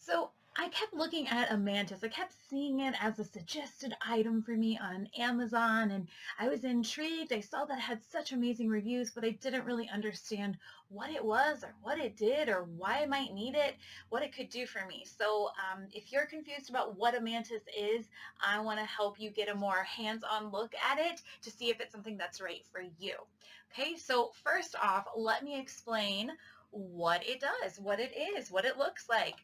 So I kept looking at a mantis. I kept seeing it as a suggested item for me on Amazon, and I was intrigued. I saw that it had such amazing reviews, but I didn't really understand what it was or what it did or why I might need it, what it could do for me. So if you're confused about what a mantis is, I want to help you get a more hands-on look at it to see if it's something that's right for you. Okay, so first off, let me explain what it does, what it is, what it looks like.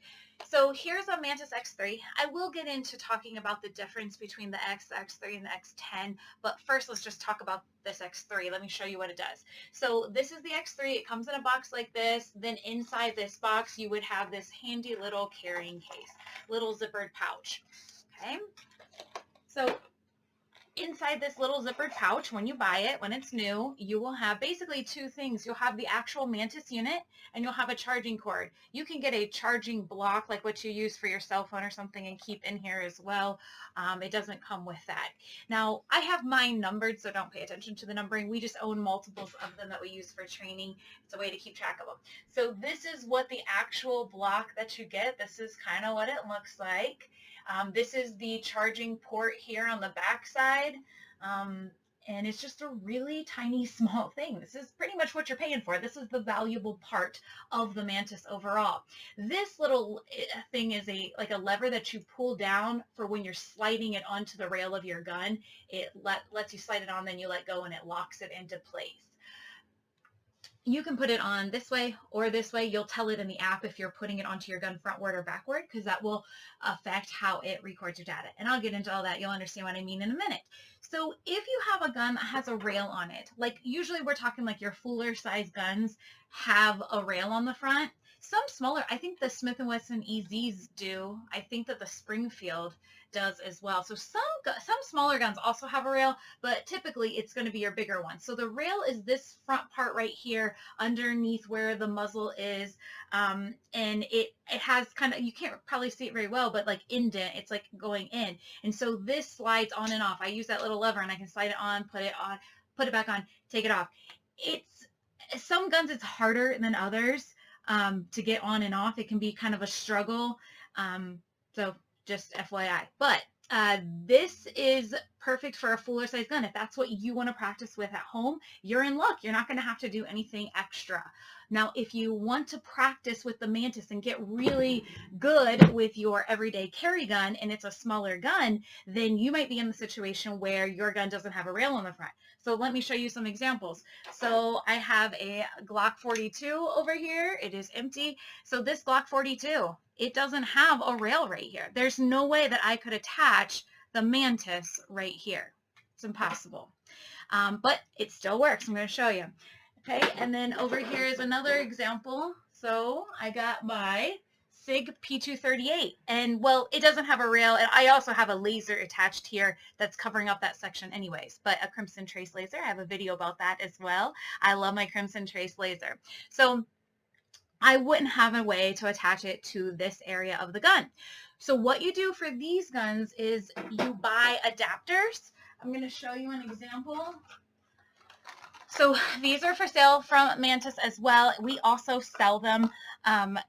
So here's a Mantis X3. I will get into talking about the difference between the X, the X3, and the X10, but first let's just talk about this X3. Let me show you what it does. So this is the X3. It comes in a box like this. Then inside this box, you would have this handy little carrying case, little zippered pouch. Okay. So inside this little zippered pouch, when you buy it, when it's new, you will have basically two things. You'll have the actual Mantis unit and you'll have a charging cord. You can get a charging block like what you use for your cell phone or something and keep in here as well. It doesn't come with that. Now, I have mine numbered, so don't pay attention to the numbering. We just own multiples of them that we use for training. It's a way to keep track of them. So this is what the actual block that you get. This is kind of what it looks like. This is the charging port here on the back side. And it's just a really tiny small thing. This is pretty much what you're paying for. This is the valuable part of the Mantis overall. This little thing is like a lever that you pull down for when you're sliding it onto the rail of your gun. It lets you slide it on, then you let go and it locks it into place. You can put it on this way or this way. You'll tell it in the app if you're putting it onto your gun frontward or backward, because that will affect how it records your data. And I'll get into all that. You'll understand what I mean in a minute. So if you have a gun that has a rail on it, like usually we're talking like your fuller size guns have a rail on the front. Some smaller, I think the Smith & Wesson EZs do. I think that the Springfield does as well. So some smaller guns also have a rail, but typically it's going to be your bigger one. So the rail is this front part right here underneath where the muzzle is, and it has kind of, you can't probably see it very well, but like indent, it's like going in. And so this slides on and off. I use that little lever and I can slide it on, put it back on, take it off. It's some guns it's harder than others to get on and off. It can be kind of a struggle. So just FYI. But this is perfect for a fuller size gun. If that's what you want to practice with at home, you're in luck. You're not going to have to do anything extra. Now, if you want to practice with the Mantis and get really good with your everyday carry gun and it's a smaller gun, then you might be in the situation where your gun doesn't have a rail on the front. So let me show you some examples. So I have a Glock 42 over here. It is empty. So this Glock 42, it doesn't have a rail right here. There's no way that I could attach the Mantis right here. It's impossible. But it still works. I'm going to show you. Okay, and then over here is another example. So I got my SIG P238, and well, it doesn't have a rail, and I also have a laser attached here that's covering up that section anyways, but a Crimson Trace laser. I have a video about that as well. I love my Crimson Trace laser. So I wouldn't have a way to attach it to this area of the gun. So what you do for these guns is you buy adapters. I'm going to show you an example. So these are for sale from Mantis as well. We also sell them.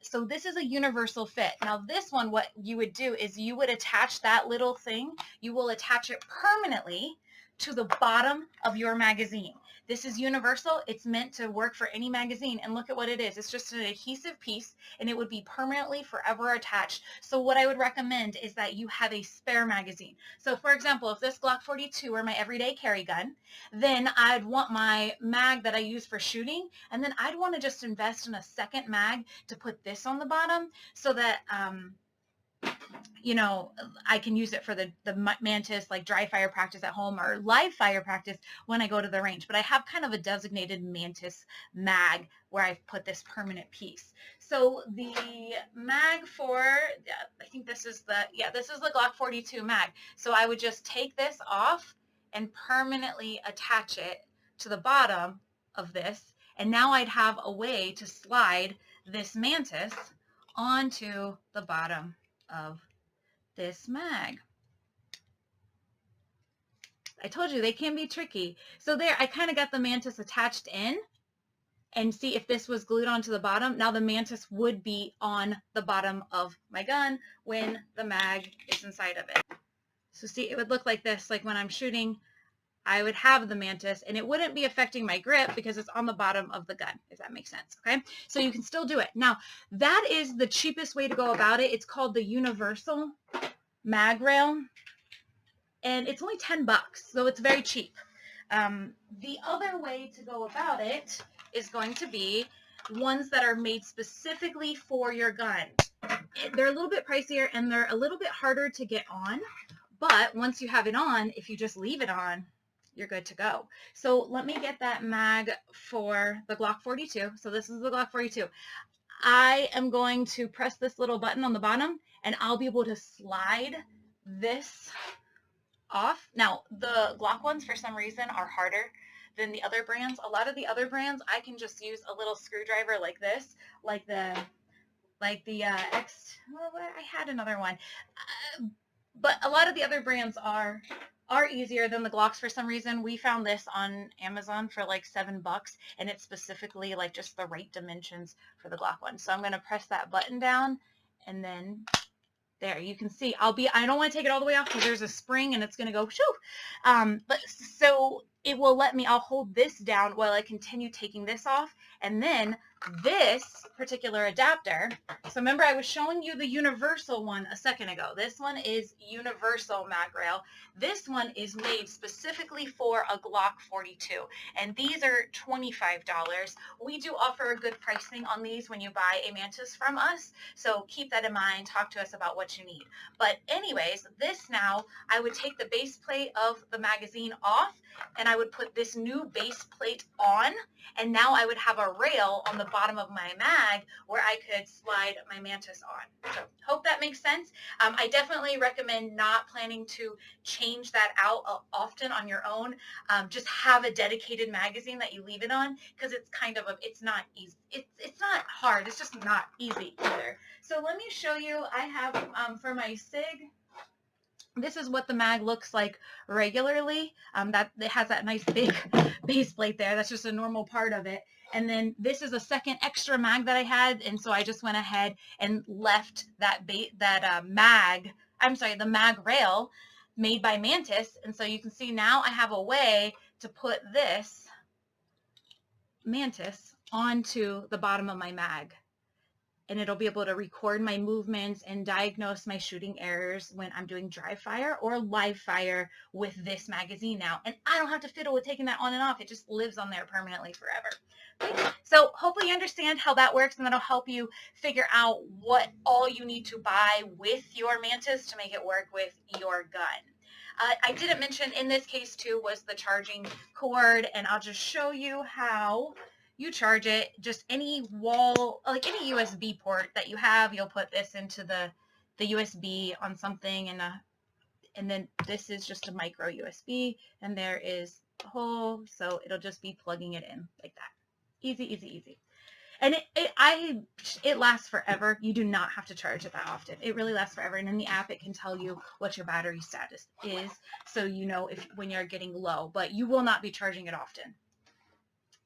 So this is a universal fit. Now this one, what you would do is you would attach that little thing. You will attach it permanently to the bottom of your magazine. This is universal. It's meant to work for any magazine. And look at what it is. It's just an adhesive piece and it would be permanently forever attached. So what I would recommend is that you have a spare magazine. So for example, if this Glock 42 were my everyday carry gun, then I'd want my mag that I use for shooting, and then I'd want to just invest in a second mag to put this on the bottom so that you know, I can use it for the Mantis, like dry fire practice at home or live fire practice when I go to the range. But I have kind of a designated Mantis mag where I've put this permanent piece. So the mag for, I think this is the Glock 42 mag. So I would just take this off and permanently attach it to the bottom of this. And now I'd have a way to slide this Mantis onto the bottom of this mag. I told you they can be tricky. So there, I kind of got the Mantis attached in. and see if this was glued onto the bottom. Now the Mantis would be on the bottom of my gun when the mag is inside of it. So see, it would look like this, like when I'm shooting, I would have the Mantis and it wouldn't be affecting my grip because it's on the bottom of the gun, if that makes sense, okay? So you can still do it. Now, that is the cheapest way to go about it. It's called the Universal MagRail, and it's only 10 bucks, so it's very cheap. The other way to go about it is going to be ones that are made specifically for your gun. They're a little bit pricier and they're a little bit harder to get on, but once you have it on, if you just leave it on, you're good to go. So let me get that mag for the Glock 42. So this is the Glock 42. I am going to press this little button on the bottom and I'll be able to slide this off. Now, the Glock ones, for some reason, are harder than the other brands. A lot of the other brands, I can just use a little screwdriver like this, like the X. Well, I had another one, but a lot of the other brands are easier than the Glocks for some reason. We found this on Amazon for like $7, and it's specifically like just the right dimensions for the Glock one. So I'm going to press that button down, and then there, you can see, I don't want to take it all the way off because there's a spring and it's going to go shoo. But so it will let me, I'll hold this down while I continue taking this off. And then this particular adapter, so remember I was showing you the universal one a second ago. This one is universal MagRail. This one is made specifically for a Glock 42. And these are $25. We do offer a good pricing on these when you buy a Mantis from us. So keep that in mind. Talk to us about what you need. But anyways, this now, I would take the base plate of the magazine off and I would put this new base plate on, and now I would have a rail on the bottom of my mag where I could slide my Mantis on. So hope that makes sense. I definitely recommend not planning to change that out often on your own. Just have a dedicated magazine that you leave it on, because it's kind of it's not easy. It's not hard. It's just not easy either. So let me show you. I have for my SIG, this is what the mag looks like regularly. That it has that nice big base plate there. That's just a normal part of it. And then this is a second extra mag that I had, and so I just went ahead and left that the mag rail made by Mantis. And so you can see now I have a way to put this Mantis onto the bottom of my mag. And it'll be able to record my movements and diagnose my shooting errors when I'm doing dry fire or live fire with this magazine now. And I don't have to fiddle with taking that on and off. It just lives on there permanently forever. Okay? So hopefully you understand how that works, and that'll help you figure out what all you need to buy with your Mantis to make it work with your gun. I didn't mention in this case too was the charging cord, and I'll just show you how you charge it. Just any wall, like any USB port that you have, you'll put this into the USB on something, and then this is just a micro USB, and there is a hole, so it'll just be plugging it in like that. Easy, easy, easy. And it lasts forever. You do not have to charge it that often. It really lasts forever. And in the app, it can tell you what your battery status is, so you know when you're getting low, but you will not be charging it often.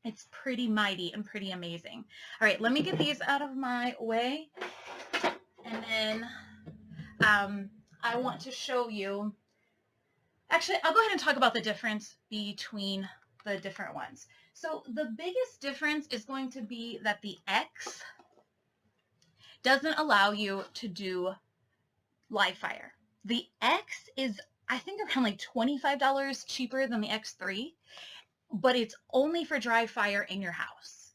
It's pretty mighty and pretty amazing. All right, let me get these out of my way. And then I want to show you, actually, I'll go ahead and talk about the difference between the different ones. So the biggest difference is going to be that the X doesn't allow you to do live fire. The X is, I think, around like $25 cheaper than the X3. But it's only for dry fire in your house.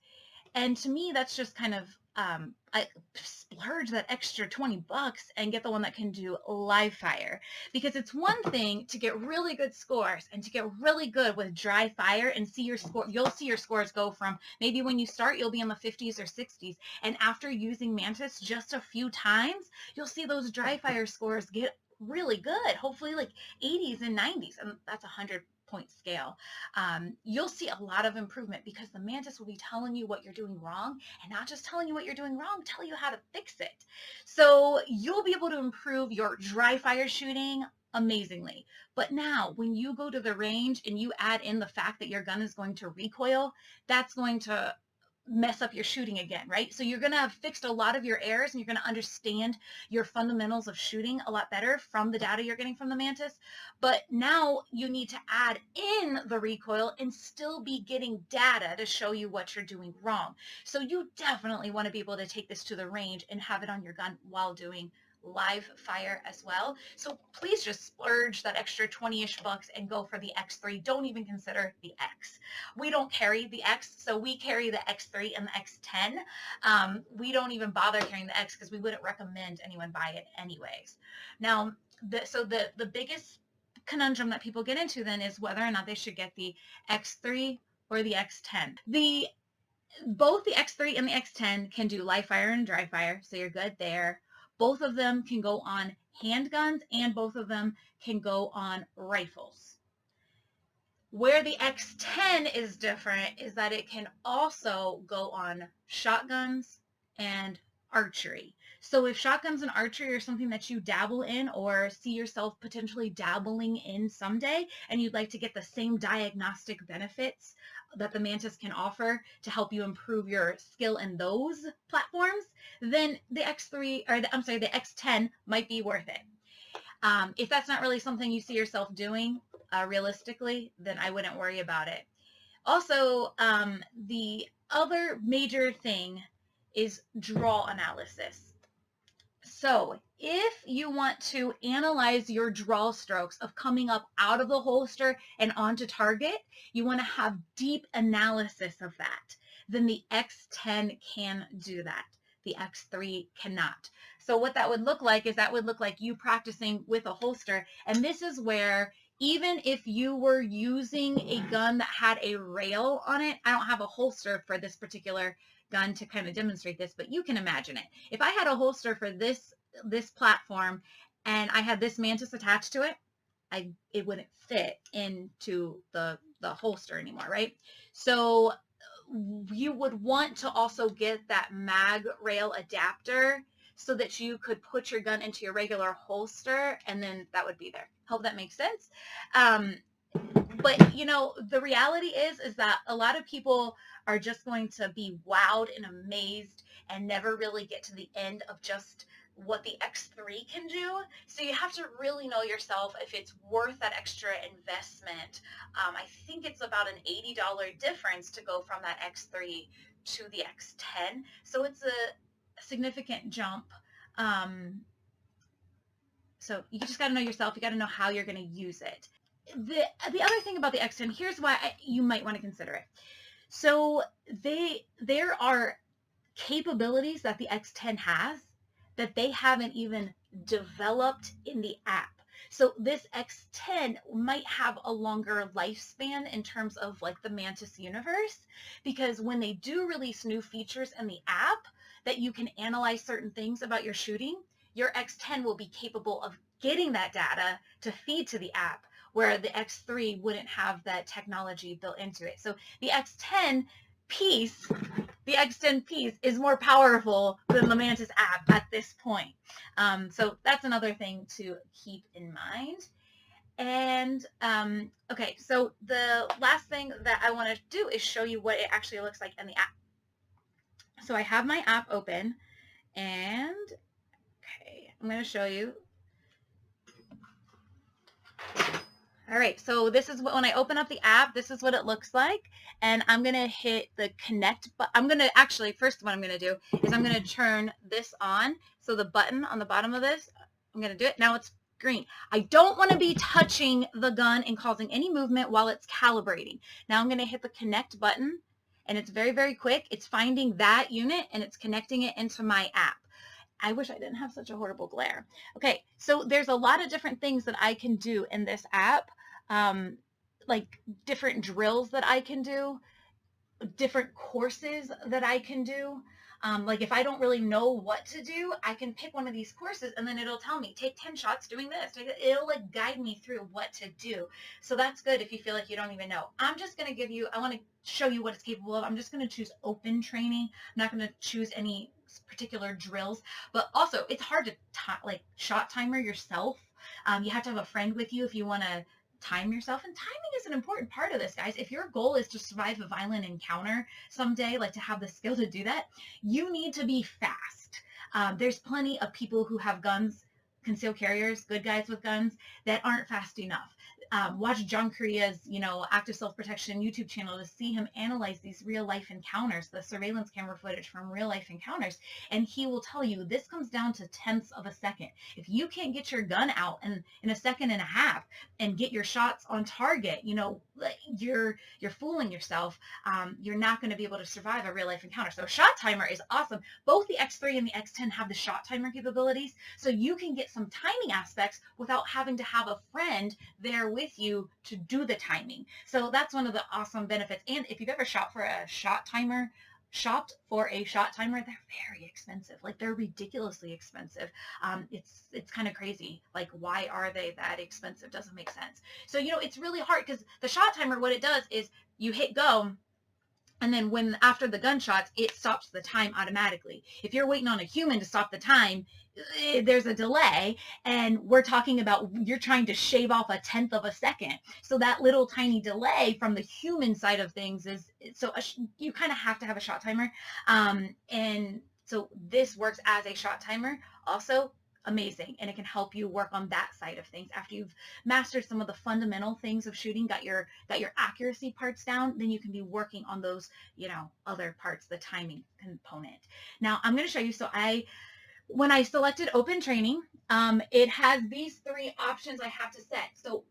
And to me, that's just kind of, I splurge that extra 20 bucks and get the one that can do live fire. Because it's one thing to get really good scores and to get really good with dry fire and see your score. You'll see your scores go from, maybe when you start, you'll be in the 50s or 60s. And after using Mantis just a few times, you'll see those dry fire scores get really good. Hopefully like 80s and 90s. And that's 100-point scale. You'll see a lot of improvement because the Mantis will be telling you what you're doing wrong, and not just telling you what you're doing wrong, tell you how to fix it. So you'll be able to improve your dry fire shooting amazingly. But now when you go to the range and you add in the fact that your gun is going to recoil, that's going to mess up your shooting again, right? So you're going to have fixed a lot of your errors and you're going to understand your fundamentals of shooting a lot better from the data you're getting from the Mantis. But now you need to add in the recoil and still be getting data to show you what you're doing wrong. So you definitely want to be able to take this to the range and have it on your gun while doing live fire as well. So please just splurge that extra 20-ish bucks and go for the X3. Don't even consider the X. We don't carry the X, so we carry the X3 and the X10. We don't even bother carrying the X because we wouldn't recommend anyone buy it anyways. Now, the biggest conundrum that people get into then is whether or not they should get the X3 or the X10. Both the X3 and the X10 can do live fire and dry fire, so you're good there. Both of them can go on handguns and both of them can go on rifles. Where the X10 is different is that it can also go on shotguns and archery. So if shotguns and archery are something that you dabble in or see yourself potentially dabbling in someday, and you'd like to get the same diagnostic benefits that the Mantis can offer to help you improve your skill in those platforms, then the X10 might be worth it. If that's not really something you see yourself doing realistically, then I wouldn't worry about it. Also, the other major thing is draw analysis. So if you want to analyze your draw strokes of coming up out of the holster and onto target, you want to have deep analysis of that. Then the X10 can do that. The X3 cannot. So what that would look like is that would look like you practicing with a holster. And this is where even if you were using a gun that had a rail on it, I don't have a holster for this particular gun to kind of demonstrate this, but you can imagine it. If I had a holster for this platform and I had this Mantis attached to it, it wouldn't fit into the holster anymore, right? So you would want to also get that MagRail adapter so that you could put your gun into your regular holster and then that would be there. Hope that makes sense. But you know, the reality is that a lot of people are just going to be wowed and amazed and never really get to the end of just what the X3 can do. So you have to really know yourself if it's worth that extra investment. I think it's about an $80 difference to go from that X3 to the X10. So it's a significant jump. So you just got to know yourself. You got to know how you're going to use it. The other thing about the X10, here's why you might want to consider it. So there are capabilities that the X10 has that they haven't even developed in the app. So this X10 might have a longer lifespan in terms of like the Mantis universe, because when they do release new features in the app that you can analyze certain things about your shooting, your X10 will be capable of getting that data to feed to the app, where the X3 wouldn't have that technology built into it. So the X10 piece is more powerful than the Mantis app at this point. So that's another thing to keep in mind. And okay, so the last thing that I want to do is show you what it actually looks like in the app. So I have my app open, and okay, I'm going to show you. All right, so this is what, when I open up the app, this is what it looks like. And I'm going to hit the connect button. I'm going to actually, first what I'm going to do is I'm going to turn this on. So the button on the bottom of this, I'm going to do it. Now it's green. I don't want to be touching the gun and causing any movement while it's calibrating. Now I'm going to hit the connect button, and it's very, very quick. It's finding that unit and it's connecting it into my app. I wish I didn't have such a horrible glare. Okay, so there's a lot of different things that I can do in this app, like different drills that I can do, different courses that I can do. Like if I don't really know what to do, I can pick one of these courses and then it'll tell me, take 10 shots doing this. It'll like guide me through what to do. So that's good if you feel like you don't even know. I'm just going to give you, I want to show you what it's capable of. I'm just going to choose open training. I'm not going to choose any particular drills, but also it's hard to like shot timer yourself. You have to have a friend with you if you want to time yourself. And timing is an important part of this, guys. If your goal is to survive a violent encounter someday, like to have the skill to do that, you need to be fast. There's plenty of people who have guns, concealed carriers, good guys with guns, that aren't fast enough. Watch John Korea's, active self-protection YouTube channel to see him analyze these real life encounters, the surveillance camera footage from real life encounters. And he will tell you this comes down to tenths of a second. If you can't get your gun out in a second and a half and get your shots on target, you're fooling yourself. You're not going to be able to survive a real life encounter. So a shot timer is awesome. Both the X3 and the X10 have the shot timer capabilities. So you can get some timing aspects without having to have a friend there with you to do the timing. So that's one of the awesome benefits. And if you've ever shopped for a shot timer, they're very expensive. Like, they're ridiculously expensive. It's kind of crazy. Like, why are they that expensive? Doesn't make sense. So, it's really hard because the shot timer, what it does is you hit go, and then after the gunshots, it stops the time automatically. If you're waiting on a human to stop the time, there's a delay, and we're talking about you're trying to shave off a tenth of a second. So that little tiny delay from the human side of things you kind of have to have a shot timer. And so this works as a shot timer. Also, amazing, and it can help you work on that side of things. After you've mastered some of the fundamental things of shooting, got your accuracy parts down, then you can be working on those other parts, the timing component. Now I'm going to show you. So when I selected open training, it has these 3 options I have to set. So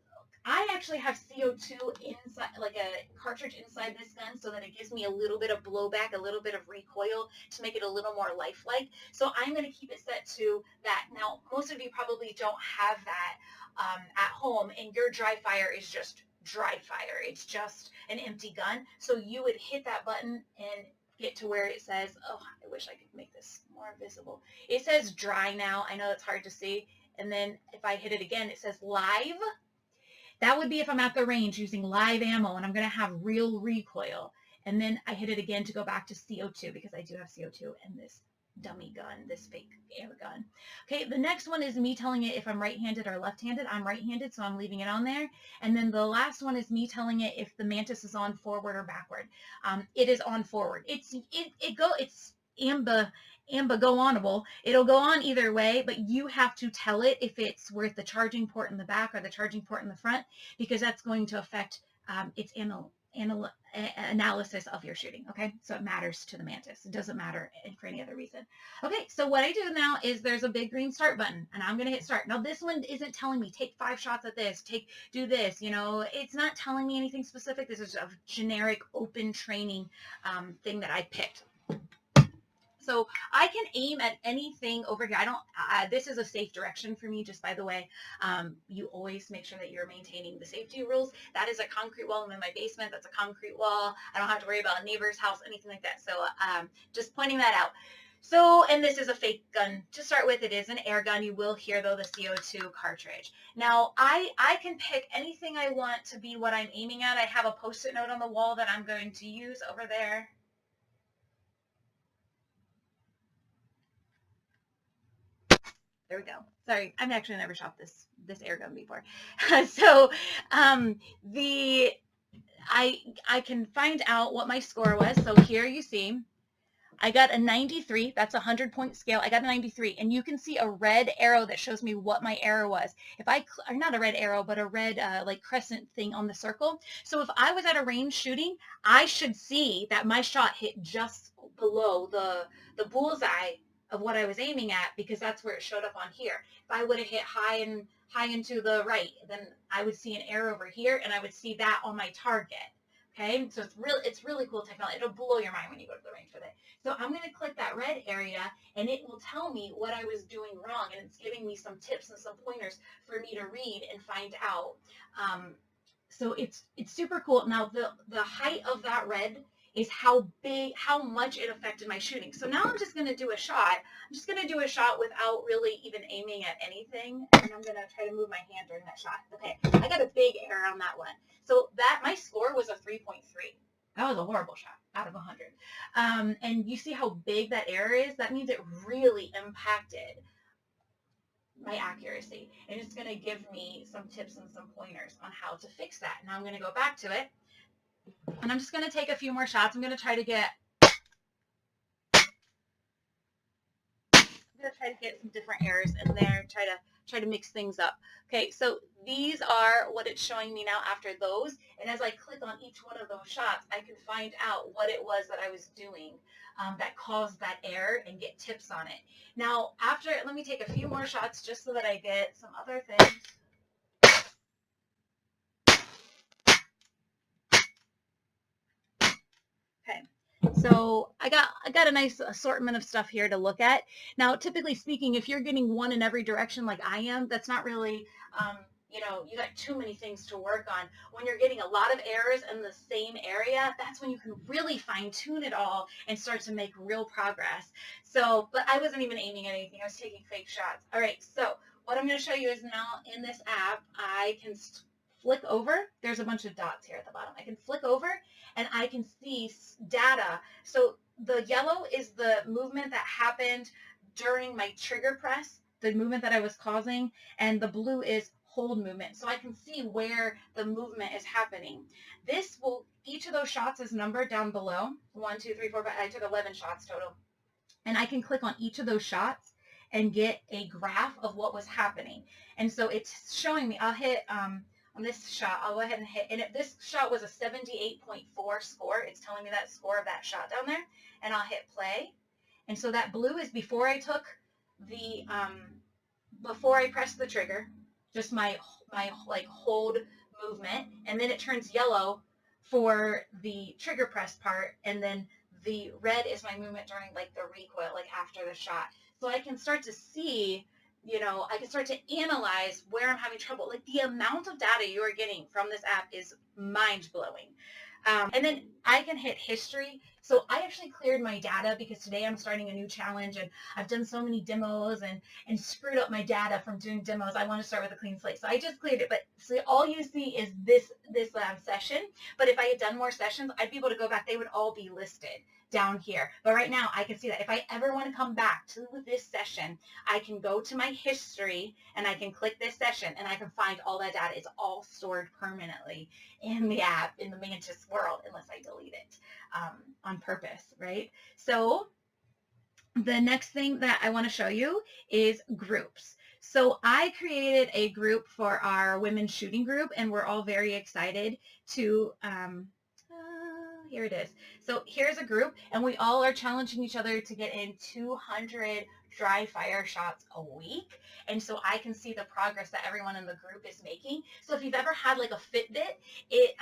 I actually have CO2 inside, like a cartridge inside this gun, so that it gives me a little bit of blowback, a little bit of recoil to make it a little more lifelike. So I'm going to keep it set to that. Now, most of you probably don't have that at home, and your dry fire is just dry fire. It's just an empty gun. So you would hit that button and get to where it says, oh, I wish I could make this more visible. It says dry now. I know it's hard to see. And then if I hit it again, it says live. That would be if I'm at the range using live ammo and I'm going to have real recoil. And then I hit it again to go back to CO2, because I do have CO2 in this dummy gun, this fake air gun. Okay, the next one is me telling it if I'm right-handed or left-handed. I'm right-handed, so I'm leaving it on there. And then the last one is me telling it if the Mantis is on forward or backward. It is on forward. It's go-onable. It'll go on either way, but you have to tell it if it's worth the charging port in the back or the charging port in the front, because that's going to affect its analysis of your shooting. Okay, so it matters to the Mantis. It doesn't matter for any other reason. Okay, so what I do now is there's a big green start button, and I'm going to hit start. Now this one isn't telling me take 5 shots at this, do this. It's not telling me anything specific. This is a generic open training thing that I picked. So I can aim at anything over here. This is a safe direction for me, just by the way. You always make sure that you're maintaining the safety rules. That is a concrete wall. I'm in my basement. That's a concrete wall. I don't have to worry about a neighbor's house, anything like that. So just pointing that out. So, and this is a fake gun to start with. It is an air gun. You will hear, though, the CO2 cartridge. Now, I can pick anything I want to be what I'm aiming at. I have a Post-it note on the wall that I'm going to use over there. There we go. Sorry, I've actually never shot this air gun before. So I can find out what my score was. So here you see, I got a 93. That's a 100-point scale. I got a 93, and you can see a red arrow that shows me what my error was. Or not a red arrow, but a red like crescent thing on the circle. So if I was at a range shooting, I should see that my shot hit just below the bullseye of what I was aiming at, because that's where it showed up on here. If I would have hit high and to the right, then I would see an arrow over here, and I would see that on my target. Okay, so it's really cool technology. It'll blow your mind when you go to the range with it. So I'm going to click that red area, and it will tell me what I was doing wrong, and it's giving me some tips and some pointers for me to read and find out. So it's super cool. Now the height of that red is how much it affected my shooting. So now I'm just going to do a shot. I'm just going to do a shot without really even aiming at anything, and I'm going to try to move my hand during that shot. Okay, I got a big error on that one. So my score was a 3.3. That was a horrible shot out of 100. And you see how big that error is? That means it really impacted my accuracy. And it's going to give me some tips and some pointers on how to fix that. Now I'm going to go back to it, and I'm just going to take a few more shots. I'm going to try to get some different errors in there, try to mix things up. Okay, so these are what it's showing me now after those. And as I click on each one of those shots, I can find out what it was that I was doing that caused that error and get tips on it. Now, after, let me take a few more shots just so that I get some other things. Okay. So I got a nice assortment of stuff here to look at. Now, typically speaking, if you're getting one in every direction like I am, that's not really, you got too many things to work on. When you're getting a lot of errors in the same area, that's when you can really fine tune it all and start to make real progress. So, but I wasn't even aiming at anything. I was taking fake shots. All right. So what I'm going to show you is now in this app, I can flick over. There's a bunch of dots here at the bottom. I can flick over and I can see data. So the yellow is the movement that happened during my trigger press, the movement that I was causing, and the blue is hold movement. So I can see where the movement is happening. Each of those shots is numbered down below. 1, 2, 3, 4, 5. I took 11 shots total. And I can click on each of those shots and get a graph of what was happening. And so it's showing me, I'll hit, on this shot, I'll go ahead and hit, and if this shot was a 78.4 score, it's telling me that score of that shot down there, and I'll hit play. And so that blue is before I took the, before I pressed the trigger, just my like hold movement, and then it turns yellow for the trigger press part, and then the red is my movement during like the recoil, like after the shot. So I can start to see, I can start to analyze where I'm having trouble. Like the amount of data you are getting from this app is mind blowing. And then I can hit history. So I actually cleared my data because today I'm starting a new challenge and I've done so many demos and screwed up my data from doing demos. I want to start with a clean slate. So I just cleared it. But so all you see is this session. But if I had done more sessions, I'd be able to go back. They would all be listed down here. But right now I can see that if I ever want to come back to this session, I can go to my history and I can click this session and I can find all that data. It's all stored permanently in the app, in the Mantis world, unless I delete it on purpose, right? So the next thing that I want to show you is groups. So I created a group for our women's shooting group, and we're all very excited to, here it is. So here's a group, and we all are challenging each other to get in 200 dry fire shots a week. And so I can see the progress that everyone in the group is making. So if you've ever had like a Fitbit, it,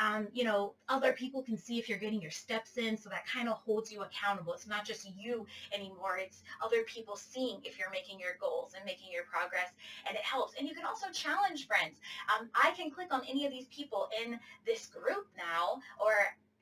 other people can see if you're getting your steps in. So that kind of holds you accountable. It's not just you anymore. It's other people seeing if you're making your goals and making your progress, and it helps. And you can also challenge friends. I can click on any of these people in this group now, or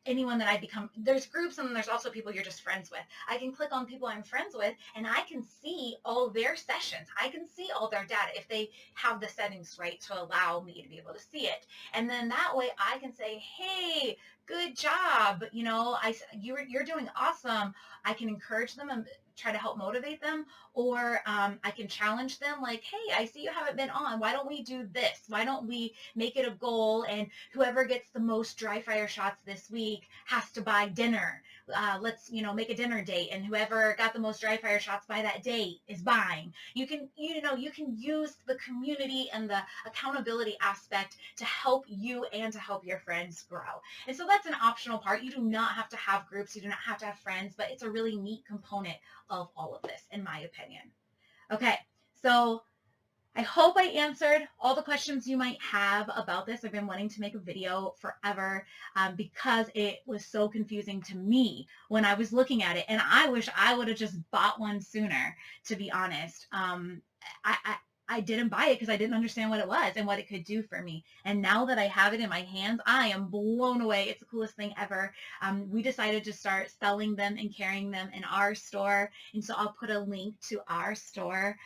anyone that I become, there's groups and then there's also people you're just friends with. I can click on people I'm friends with and I can see all their sessions. I can see all their data if they have the settings right to allow me to be able to see it. And then that way I can say, hey, good job. You're doing awesome. I can encourage them and try to help motivate them, or I can challenge them like, hey, I see you haven't been on. Why don't we do this? Why don't we make it a goal, and whoever gets the most dry fire shots this week has to buy dinner. Let's, make a dinner date, and whoever got the most dry fire shots by that date is buying. You can use the community and the accountability aspect to help you and to help your friends grow. And so that's an optional part. You do not have to have groups. You do not have to have friends, but it's a really neat component of all of this, in my opinion. Okay, so I hope I answered all the questions you might have about this. I've been wanting to make a video forever because it was so confusing to me when I was looking at it. And I wish I would have just bought one sooner, to be honest. I didn't buy it because I didn't understand what it was and what it could do for me. And now that I have it in my hands, I am blown away. It's the coolest thing ever. We decided to start selling them and carrying them in our store. And so I'll put a link to our store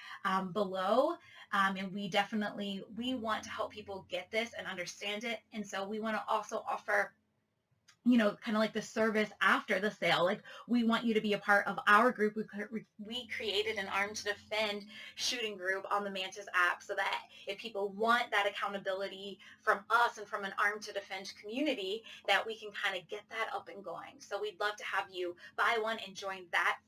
below. And we want to help people get this and understand it. And so we want to also offer kind of like the service after the sale. Like, we want you to be a part of our group. We created an Armed to Defend shooting group on the Mantis app so that if people want that accountability from us and from an Armed to Defend community, that we can kind of get that up and going. So we'd love to have you buy one and join that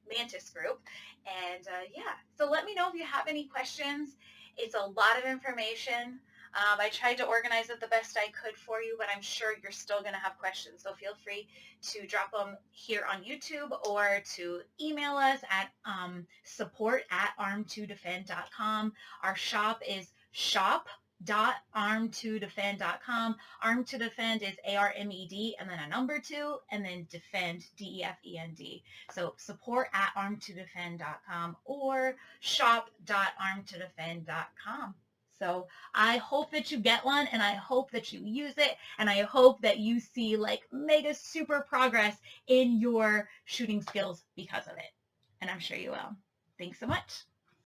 Mantis group. And yeah, so let me know if you have any questions. It's a lot of information. I tried to organize it the best I could for you, but I'm sure you're still going to have questions. So feel free to drop them here on YouTube or to email us at support@armed2defend.com. Our shop is shop.armed2defend.com. Armed to Defend is ARMED and then a number 2 and then defend, DEFEND. So support@armed2defend.com or shop.armed2defend.com. So I hope that you get one, and I hope that you use it, and I hope that you see like mega super progress in your shooting skills because of it. And I'm sure you will. Thanks so much.